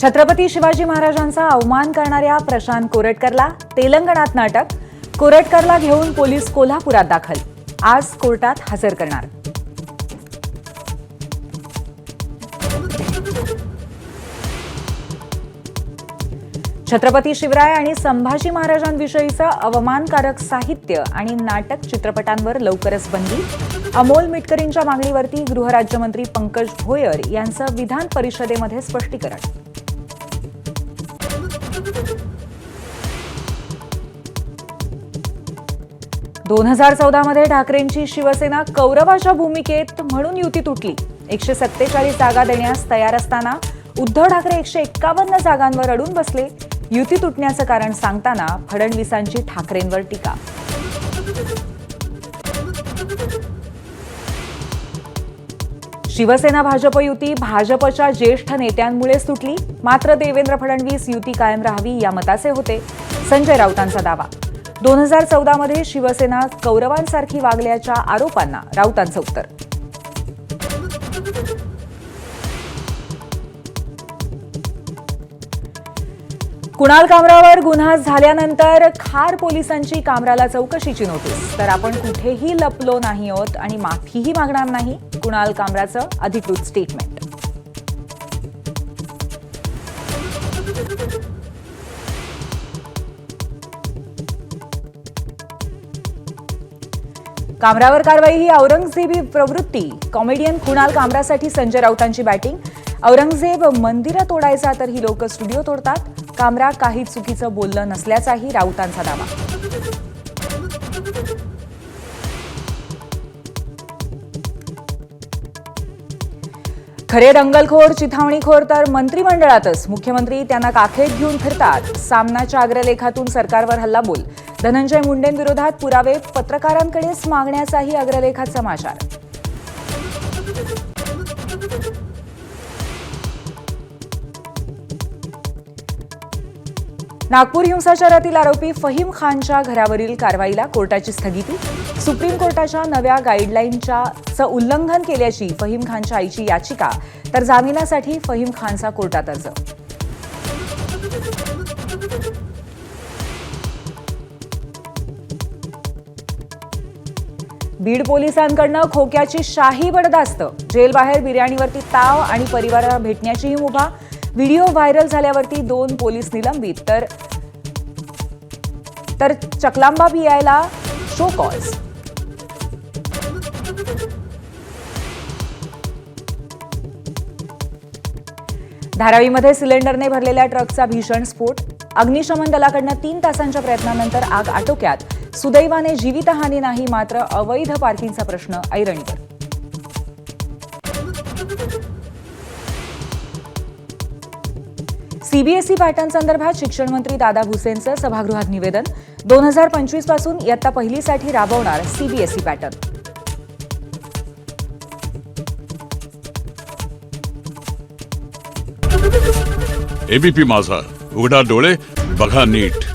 छत्रपती शिवाजी महाराजांचा अवमान करणाऱ्या प्रशांत कोरटकरला तेलंगणात नाटक. कोरटकरला घेऊन पोलीस कोल्हापुरात दाखल. आज कोर्टात हजर करणार. छत्रपती शिवराय आणि संभाजी महाराजांविषयीचं अवमानकारक साहित्य आणि नाटक चित्रपटांवर लवकरच बंदी. अमोल मिटकरींच्या मागणीवरती गृहराज्यमंत्री पंकज भोयर यांचं विधान परिषदेमध्ये स्पष्टीकरण. दोन 2014 मध्ये ठाकरेंची शिवसेना कौरवाच्या भूमिकेत म्हणून युती तुटली. 147 जागा देण्यास तयार असताना उद्धव ठाकरे 151 जागांवर अडून बसले. युती तुटण्याचं कारण सांगताना फडणवीसांची ठाकरेंवर टीका. शिवसेना भाजप युती भाजपच्या ज्येष्ठ नेत्यांमुळेच तुटली. मात्र देवेंद्र फडणवीस युती कायम राहावी या मताचे होते. संजय राऊतांचा दावा. 2014 मध्ये शिवसेना कौरवांसारखी वागल्याच्या आरोपांना राऊतांचं उत्तर. कुणाल कामरावर गुन्हा झाल्यानंतर खार पोलिसांची कामराला चौकशीची नोटीस. तर आपण कुठेही लपलो नाही आहोत आणि माफीही मागणार नाही, कुणाल कामराचं अधिकृत स्टेटमेंट. कामरावर कारवाई ही औरंगजेबी प्रवृत्ती. कॉमेडियन कुणाल कामरासाठी संजय राऊतांची बॅटिंग. औरंगजेब मंदिरं तोडायचा तर ही लोक स्टुडिओ तोडतात. कामरा काही चुकीचं बोललं नसल्याचाही राऊतांचा दावा. खरे दंगलखोर चिथावणीखोर तर मंत्रिमंडळातच. मुख्यमंत्री त्यांना काखेत घेऊन फिरतात. सामनाच्या अग्रलेखातून सरकारवर हल्लाबोल. धनंजय मुंडेंविरोधात पुरावे पत्रकारांकडेच मागण्याचाही अग्रलेखात समाचार. नागपूर हिंसाचारातील आरोपी फहीम खानच्या घरावरील कारवाईला कोर्टाची स्थगिती. सुप्रीम कोर्टाच्या नव्या गाईडलाईनचं उल्लंघन केल्याची फहीम खानच्या आईची याचिका. तर जामिनासाठी फहीम खानचा कोर्टात अर्ज. बीड पोलिसांकडनं खोक्याची शाही बडदास्त. जेलबाहेर बिर्याणीवरती ताव आणि परिवाराला भेटण्याचीही मुभा. व्हिडिओ व्हायरल झाल्यावरती 2 पोलीस निलंबित. तर चकलांबा पियायला शो कॉज. धारावीमध्ये सिलेंडरने भरलेल्या ट्रकचा भीषण स्फोट. अग्निशमन दलाकडनं 3 तासांच्या प्रयत्नानंतर आग आटोक्यात. सुदैवाने जीवितहानी नाही, मात्र अवैध पार्किंगचा प्रश्न ऐरणीवर. सीबीएसई पॅटर्न संदर्भात शिक्षण मंत्री दादा भुसेंचं सभागृहात निवेदन. 2025 पासून इयत्ता पहिलीसाठी राबवणार सीबीएसई पॅटर्न. एबीपी माझा, उघडा डोळे बघा नीट.